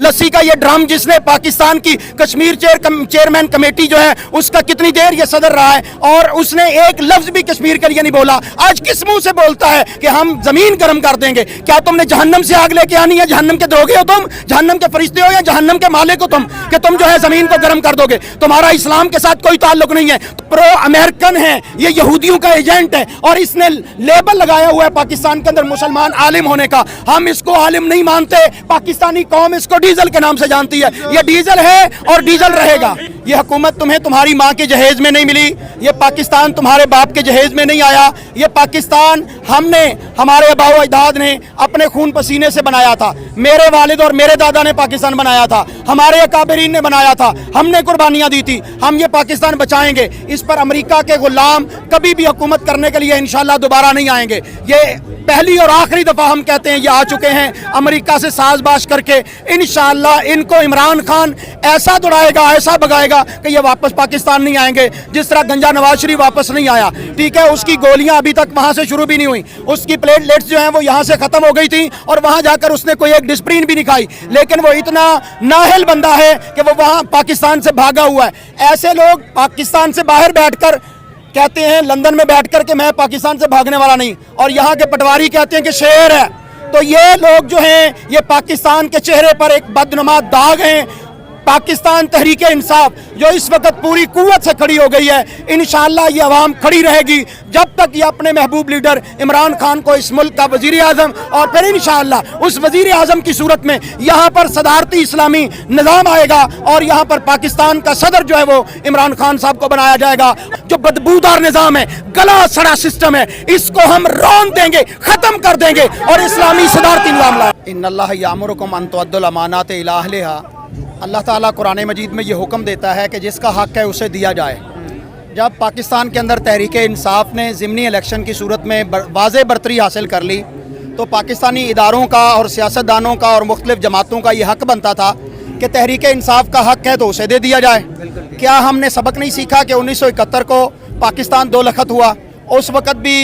लस्सी का ये ड्रम जिसने पाकिस्तान की कश्मीर चेयरमैन कमेटी जो है उसका कितनी देर ये सदर रहा है और उसने एक लफ्ज भी कश्मीर के लिए नहीं बोला, आज किस मुंह से बोलता है कि हम जमीन गर्म कर देंगे? क्या तुमने जहन्नम से आग लेके आनी है? जहन्नम के दोगे हो तुम? जहन्नम के फरिश्ते हो या जहन्नम के मालिक हो तुम कि तुम जो है जमीन को गर्म कर दोगे? तुम्हारा इस्लाम के साथ कोई ताल्लुक नहीं है, प्रो अमेरिकन है, ये यहूदियों का एजेंट है और इसने लेबल लगाया हुआ है पाकिस्तान के अंदर मुसलमान आलिम होने का। हम इसको आलिम नहीं मानते, पाकिस्तानी कौम इसको डीजल के नाम से जानती है। ये डीजल है और डीजल रहेगा। ये हुकूमत तुम्हें तुम्हारी माँ के जहेज में नहीं मिली, ये पाकिस्तान तुम्हारे बाप के जहेज में नहीं आया, ये पाकिस्तान हमने, हमारे आबाओ अजदाद ने अपने खून पसीने से बनाया था। मेरे वालिद और मेरे दादा ने पाकिस्तान बनाया था, हमारे अकाबरीन ने बनाया था, हमने कुर्बानियां दी थी। हम ये पाकिस्तान बचाएंगे। इस पर अमेरिका के गुलाम कभी भी हुकूमत करने के लिए इंशाल्लाह दोबारा नहीं आएंगे। ये पहली और आखिरी दफा हम कहते हैं ये आ चुके हैं अमेरिका से साजबाश करके। इंशाल्लाह इनको इमरान खान ऐसा दौड़ाएगा, ऐसा भगाएगा कि ये वापस पाकिस्तान नहीं आएंगे, जिस तरह गंजा नवाज शरीफ वापस नहीं आया। ठीक है, उसकी गोलियां अभी तक वहां से शुरू भी नहीं हुई, उसकी प्लेटलेट्स जो हैं वो यहां से खत्म हो गई थी और वहां जाकर उसने कोई एक डिस्प्रिन भी नहीं खाई, लेकिन वो इतना नाहल बंदा है कि वो वहां पाकिस्तान से भागा हुआ है। ऐसे लोग पाकिस्तान से बाहर बैठकर कहते हैं, लंदन में बैठकर कि मैं पाकिस्तान से भागने वाला नहीं, और यहाँ के पटवारी कहते हैं कि शेर है। तो ये लोग जो हैं ये पाकिस्तान के चेहरे पर एक बदनुमा दाग हैं। पाकिस्तान तहरीक इंसाफ जो इस वक्त पूरी कुव्वत से खड़ी हो गई है, इंशाअल्लाह ये अवाम खड़ी रहेगी जब तक ये अपने महबूब लीडर इमरान खान को इस मुल्क का वजीर आज़म और फिर इंशाअल्लाह उस वजीर आज़म की सूरत में यहाँ पर सदारती इस्लामी निज़ाम आएगा और यहाँ पर पाकिस्तान का सदर जो है वो इमरान खान साहब को बनाया जाएगा। जो बदबूदार निज़ाम है, गला सड़ा सिस्टम है, इसको हम रौंद देंगे, ख़त्म कर देंगे और इस्लामी सदारती निज़ाम लाएंगे। इन्नल्लाह यामुरुकुम अन तुअद्दुल अमानात इला अहलिहा। अल्लाह ताला कुरान मजीद में ये हुक्म देता है कि जिसका हक़ है उसे दिया जाए। जब पाकिस्तान के अंदर तहरीक इंसाफ ने ज़िमनी इलेक्शन की सूरत में वाज़ेह बरतरी हासिल कर ली, तो पाकिस्तानी इदारों का और सियासतदानों का और मुख्तलिफ़ जमातों का ये हक़ बनता था कि तहरीक इंसाफ का हक़ है तो उसे दे दिया जाए। क्या हमने सबक नहीं सीखा कि 1971 को पाकिस्तान दो लखत हुआ? उस वक़्त भी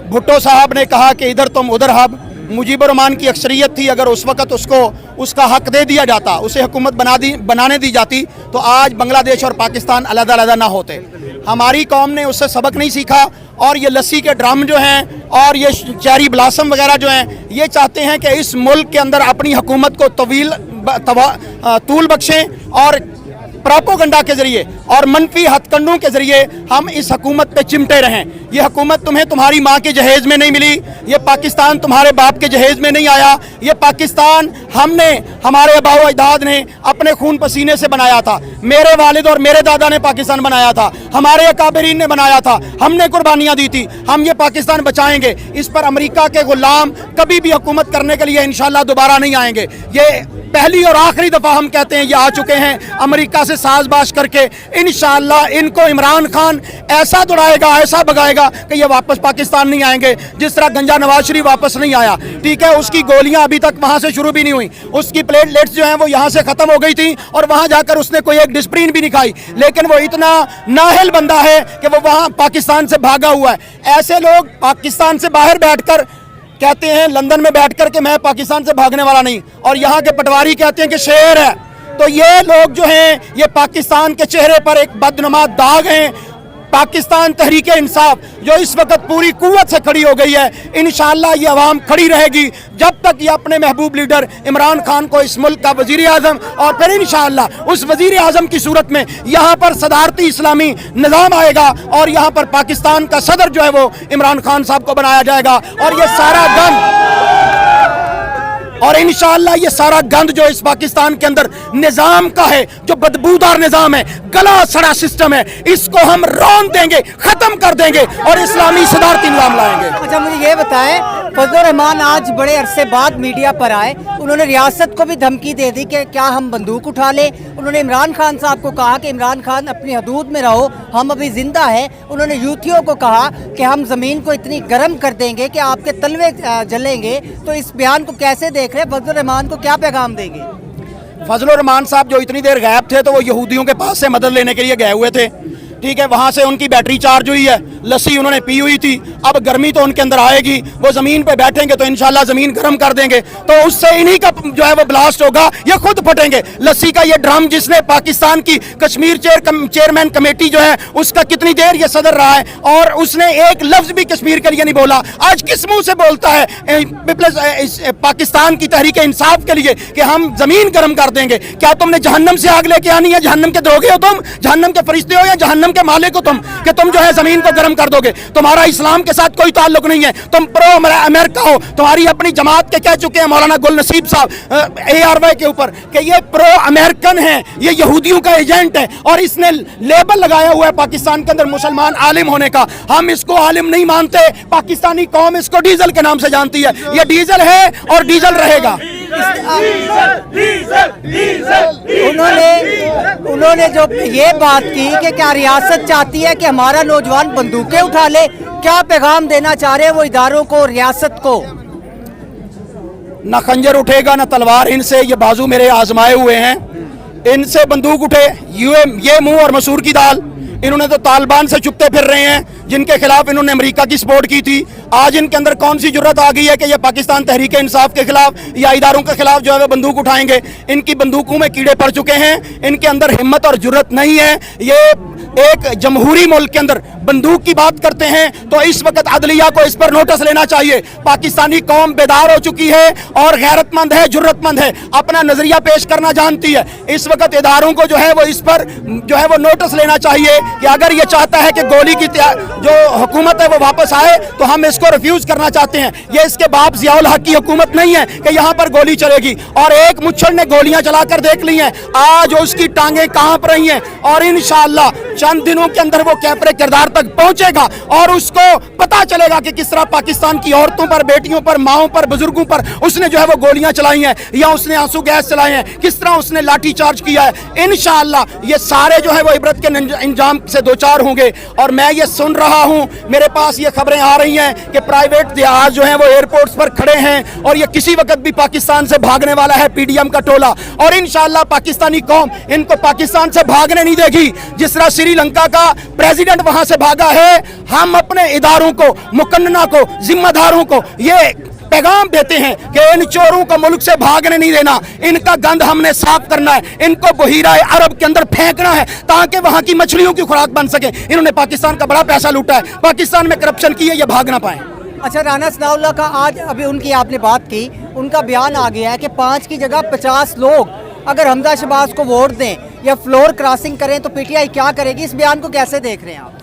भुट्टो साहब ने कहा कि इधर तुम उधर हम। मुजीबुर रहमान की अक्सरियत थी, अगर उस वक़्त उसको उसका हक़ दे दिया जाता, उसे हुकूमत बनाने दी जाती, तो आज बांग्लादेश और पाकिस्तान अलग-अलग ना होते। हमारी कौम ने उससे सबक नहीं सीखा और ये लस्सी के ड्रम जो हैं और ये चेरी ब्लासम वगैरह जो हैं, ये चाहते हैं कि इस मुल्क के अंदर अपनी हुकूमत को तूल बख्शें और प्रोपोगंडा के जरिए और मनफी हथकंडों के जरिए हम इस हुकूमत पे चिमटे रहें। ये हुकूमत तुम्हें तुम्हारी माँ के जहेज में नहीं मिली, ये पाकिस्तान तुम्हारे बाप के जहेज में नहीं आया, ये पाकिस्तान हमने, हमारे आबाओ अजदाद ने अपने खून पसीने से बनाया था। मेरे वालिद और मेरे दादा ने पाकिस्तान बनाया था, हमारे अकाबरीन ने बनाया था, हमने कुर्बानियाँ दी थी। हम ये पाकिस्तान बचाएंगे। इस पर अमेरिका के गुलाम कभी भी हुकूमत करने के लिए इंशाअल्लाह दोबारा नहीं आएंगे। ये पहली और आखिरी दफा हम कहते हैं ये आ चुके हैं अमेरिका से साजबाश करके। इंशाअल्लाह इनको इमरान खान ऐसा दौड़ाएगा, ऐसा भगाएगा कि ये वापस पाकिस्तान नहीं आएंगे, जिस तरह गंजा नवाज शरीफ वापस नहीं आया। ठीक है, उसकी गोलियां अभी तक वहां से शुरू भी नहीं हुई, उसकी प्लेटलेट्स जो हैं वो यहां से खत्म हो गई थी और वहां जाकर उसने कोई एक डिस्प्रिन भी नहीं खाई, लेकिन वो इतना नाहल बंदा है कि वो वहां पाकिस्तान से भागा हुआ है। ऐसे लोग पाकिस्तान से बाहर बैठकर कहते हैं, लंदन में बैठकर कि मैं पाकिस्तान से भागने वाला नहीं, और यहाँ के पटवारी कहते हैं कि शेर है। तो ये लोग जो हैं ये पाकिस्तान के चेहरे पर एक बदनुमा दाग हैं। पाकिस्तान तहरीक इंसाफ जो इस वक्त पूरी कुव्वत से खड़ी हो गई है, इंशाअल्लाह ये अवाम खड़ी रहेगी जब तक ये अपने महबूब लीडर इमरान खान को इस मुल्क का वजीर आज़म और फिर इंशाअल्लाह उस वजीर आज़म की सूरत में यहाँ पर सदारती इस्लामी निज़ाम आएगा और यहाँ पर पाकिस्तान का सदर जो है वो इमरान खान साहब को बनाया जाएगा। और ये सारा इंशाअल्लाह ये सारा गंद जो इस पाकिस्तान के अंदर निज़ाम का है, जो बदबूदार निज़ाम है, गला सड़ा सिस्टम है, इसको हम रौंद देंगे, ख़त्म कर देंगे और इस्लामी सदारती निज़ाम लाएंगे। अच्छा, मुझे ये बताएं, फजलुर रहमान आज बड़े अरसे बाद मीडिया पर आए, उन्होंने रियासत को भी धमकी दे दी कि क्या हम बंदूक उठा लें। उन्होंने इमरान खान साहब को कहा कि इमरान खान अपनी हदूद में रहो, हम अभी जिंदा हैं। उन्होंने यूथियों को कहा कि हम ज़मीन को इतनी गर्म कर देंगे कि आपके तलवे जलेंगे। तो इस बयान को कैसे देख रहे हैं? फजलुर रहमान को क्या पैगाम देंगे? फजलुर रहमान साहब जो इतनी देर गायब थे तो वो यहूदियों के पास से मदद लेने के लिए गए हुए थे। ठीक है, वहाँ से उनकी बैटरी चार्ज हुई है, लस्सी उन्होंने पी हुई थी, अब गर्मी तो उनके अंदर आएगी, वो जमीन पे बैठेंगे तो इंशाल्लाह जमीन गर्म कर देंगे, तो उससे इन्हीं का जो है वो ब्लास्ट होगा, ये खुद फटेंगे। लस्सी का ये ड्रम जिसने पाकिस्तान की कश्मीर चेयरमैन कमेटी जो है उसका कितनी देर ये सदर रहा है और उसने एक लफ्ज भी कश्मीर के लिए नहीं बोला, आज किस मुंह से बोलता है पाकिस्तान की तहरीक इंसाफ के लिए कि हम जमीन गर्म कर देंगे? क्या तुमने जहन्नम से आग लेके आनी है? जहन्नम के दोगे हो तुम? जहन्नम के फरिश्ते हो या जहन्नम के मालिक हो तुम कि तुम जो है जमीन को गर्म कर दोगे? तुम्हारा इस्लाम के साथ कोई ताल्लुक नहीं है, तुम प्रो अमेरिका हो। तुम्हारी अपनी जमात के कह चुके हैं मौलाना गुल नसीब साहब ARY के ऊपर कि ये प्रो अमेरिकन है, ये यहूदियों का एजेंट है और इसने लेबल लगाया हुआ है पाकिस्तान के अंदर मुसलमान आलिम होने का। हम इसको आलिम नहीं मानते, पाकिस्तानी कौम इसको डीजल के नाम से जानती है। ये डीजल है और डीजल रहेगा। उन्होंने जो ये बात की कि क्या रियासत चाहती है कि हमारा नौजवान बंदूकें उठा ले, क्या पैगाम देना चाह रहे हैं वो इदारों को, रियासत को? ना खंजर उठेगा ना तलवार इनसे, ये बाजू मेरे आजमाए हुए हैं, इनसे बंदूक उठे ये मुंह और मसूर की दाल। इन्होंने तो तालिबान से चुपते फिर रहे हैं जिनके खिलाफ इन्होंने अमेरिका की सपोर्ट की थी। आज इनके अंदर कौन सी जुर्रत आ गई है कि ये पाकिस्तान तहरीक इंसाफ के खिलाफ या इदारों के खिलाफ जो है वो बंदूक उठाएंगे? इनकी बंदूकों में कीड़े पड़ चुके हैं, इनके अंदर हिम्मत और जुर्रत नहीं है। ये एक जमहूरी मुल्क के अंदर बंदूक की बात करते हैं तो इस वक्त अदलिया को इस पर नोटिस लेना चाहिए। पाकिस्तानी कौम बेदार हो चुकी है और गैरतमंद है, जुर्रतमंद है, अपना नजरिया पेश करना जानती है। इस वक्त इदारों को जो है वो इस पर जो है वो नोटिस लेना चाहिए कि अगर ये चाहता है कि गोली की जो हुकूमत है वो वापस आए तो हम इसको रिफ्यूज करना चाहते हैं। ये इसके बाप जियाउल हक की हुकूमत नहीं है कि यहाँ पर गोली चलेगी। और एक मुच्छर ने गोलियां चलाकर देख ली हैं, आज उसकी टांगें कांप रही हैं और इंशाअल्लाह चंद दिनों के अंदर वो कैपरे किरदार तक पहुंचेगा और उसको पता चलेगा कि किस तरह पाकिस्तान की औरतों पर, बेटियों पर, माओं पर, बुजुर्गों पर उसने जो है वो गोलियां चलाई हैं या उसने आंसू गैस चलाए हैं, किस तरह उसने लाठी चार्ज किया है। इंशाअल्लाह ये सारे जो है वो इबरत के इंजाम से दो चार होंगे। और मैं ये सुन रहा हूं, मेरे पास ये खबरें आ रही हैं कि प्राइवेट जहाज जो है वो एयरपोर्ट्स पर खड़े हैं और ये किसी वक्त भी पाकिस्तान से भागने वाला है PDM का टोला। और इंशाअल्लाह पाकिस्तानी कौम इनको पाकिस्तान से भागने नहीं देगी। जिस तरह श्रीलंका का प्रेसिडेंट वहां से भागा है, हम अपने इदारों को, मुकन्ना को, जिम्मेदारों को ये पैगाम देते हैं कि इन चोरों को मुल्क से भागने नहीं देना, इनका गंद हमने साफ करना है, इनको बहीरा अरब के अंदर फेंकना है ताकि वहां की मछलियों की खुराक बन सके। इन्होंने पाकिस्तान का बड़ा पैसा लूटा है, पाकिस्तान में करप्शन की है, ये भाग ना पाए। अच्छा, राना सनाउल्लाह का आज अभी उनकी आपने बात की, उनका बयान आ गया है कि 5 की जगह 50 लोग अगर हमजा शहबाज को वोट दें या फ्लोर क्रॉसिंग करें तो PTI क्या करेगी? इस बयान को कैसे देख रहे हैं आप?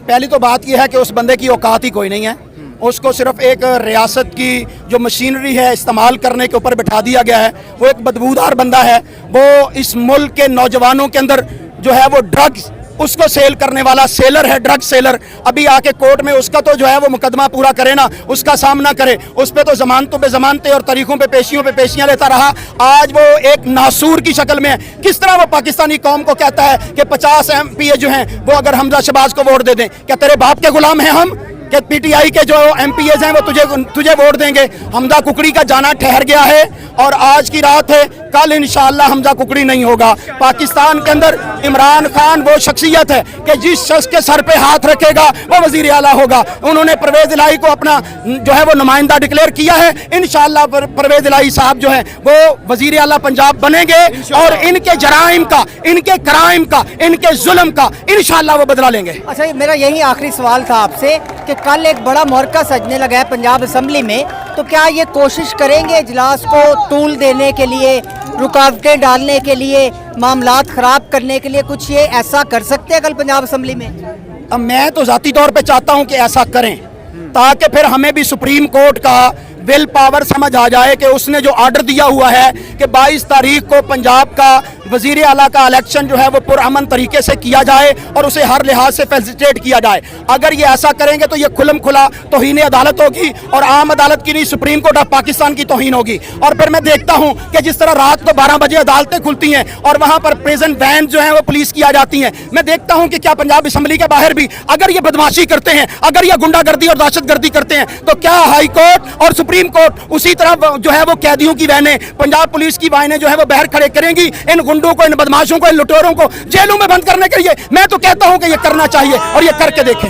पहली तो बात यह है कि उस बंदे की औकात ही कोई नहीं है, उसको सिर्फ एक रियासत की जो मशीनरी है इस्तेमाल करने के ऊपर बिठा दिया गया है। वो एक बदबूदार बंदा है, वो इस मुल्क के नौजवानों के अंदर जो है वो ड्रग्स उसको सेल करने वाला सेलर है, ड्रग सेलर। अभी आके कोर्ट में उसका तो जो है वो मुकदमा पूरा करे ना, उसका सामना करे, उस पर तो जमानतों पे जमानतें और तारीखों पे पेशियों पे पेशियां लेता रहा। आज वो एक नासूर की शक्ल में है। किस तरह वो पाकिस्तानी कौम को कहता है कि 50 MPA जो हैं वो अगर हमजा शहबाज को वोट दे दें, क्या तेरे बाप के गुलाम हैं हम? कि PTI के जो MPAs हैं वो तुझे वोट देंगे? हमजा कुकड़ी का जाना ठहर गया है और आज की रात है, कल इंशाअल्लाह हमजा कुकड़ी नहीं होगा। पाकिस्तान के अंदर इमरान खान वो शख्सियत है कि जिस शख्स के सर पे हाथ रखेगा वो वजीर आला होगा। उन्होंने परवेज इलाही को अपना जो है वो नुमाइंदा डिक्लेयर किया है। इंशाअल्लाह परवेज इलाही साहब जो है वो वजीर आला पंजाब बनेंगे और इनके जराइम का, इनके क्राइम का, इनके जुल्म का इंशाअल्लाह वो बदला लेंगे। अच्छा, मेरा यही आखिरी सवाल था आपसे कि कल एक बड़ा मोर्चा सजने लगा है पंजाब असम्बली में, तो क्या ये कोशिश करेंगे इजलास को तूल देने के लिए, रुकावटें डालने के लिए, मामलात खराब करने के लिए? कुछ ये ऐसा कर सकते हैं कल पंजाब असम्बली में? अब मैं तो जाती तौर पे चाहता हूं कि ऐसा करें ताकि फिर हमें भी सुप्रीम कोर्ट का विल पावर समझ आ जाए कि उसने जो ऑर्डर दिया हुआ है कि 22 तारीख को पंजाब का वजीर आला का इलेक्शन जो है वो पुरअमन तरीके से किया जाए और उसे हर लिहाज से फैसिलिटेट किया जाए। अगर ये ऐसा करेंगे तो ये खुलम खुला तौहीन अदालत होगी और आम अदालत की नहीं, सुप्रीम कोर्ट ऑफ पाकिस्तान की तौहीन होगी। और फिर मैं देखता हूँ कि जिस तरह रात को 12 बजे अदालतें खुलती हैं और वहाँ पर प्रेजेंट वैन जो है वो पुलिस की आ जाती हैं, मैं देखता हूँ कि क्या पंजाब असम्बली के बाहर भी अगर ये बदमाशी करते हैं, अगर ये गुंडागर्दी और दहशतगर्दी करते हैं, तो क्या हाई कोर्ट और सुप्रीम कोर्ट उसी तरह जो है वो कैदियों की वैनें, पंजाब पुलिस की वाहनें जो है वो बाहर खड़े करेंगी इन गुंडों गुंडों को, इन बदमाशों को, इन लुटेरों को जेलों में बंद करने के लिए मैं तो कहता हूं कि ये करना चाहिए और ये करके देखें।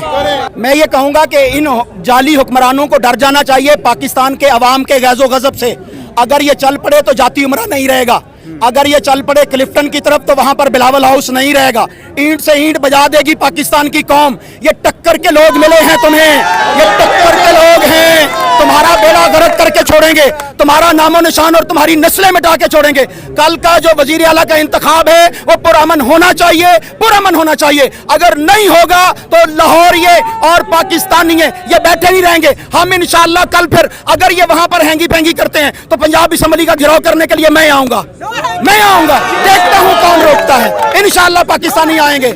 मैं ये कहूंगा कि इन जाली हुक्मरानों को डर जाना चाहिए पाकिस्तान के अवाम के गैज़ो गज़ब से। अगर ये चल पड़े तो जाती उमरा नहीं रहेगा, अगर ये चल पड़े क्लिफ्टन की तरफ तो वहां पर बिलावल हाउस नहीं रहेगा। ईंट से ईंट बजा देगी पाकिस्तान की कौम। ये टक्कर के लोग मिले हैं तुम्हें, ये टक्कर के लोग हैं, तुम्हारा बेड़ा गर्क करके छोड़ेंगे, तुम्हारा नामो निशान और तुम्हारी नस्लें मिटा के छोड़ेंगे। कल का जो वजीर आला का इंतखाब है वो पुरअमन होना चाहिए, पुरअमन होना चाहिए। अगर नहीं होगा तो लाहौर ये और पाकिस्तानी ये बैठे नहीं रहेंगे। हम इंशाअल्लाह कल फिर अगर ये वहां पर हैंगी पैंगी करते हैं तो पंजाब असम्बली का घेराव करने के लिए मैं आऊंगा, देखता हूं कौन रोकता है। इंशाअल्लाह पाकिस्तानी आएंगे।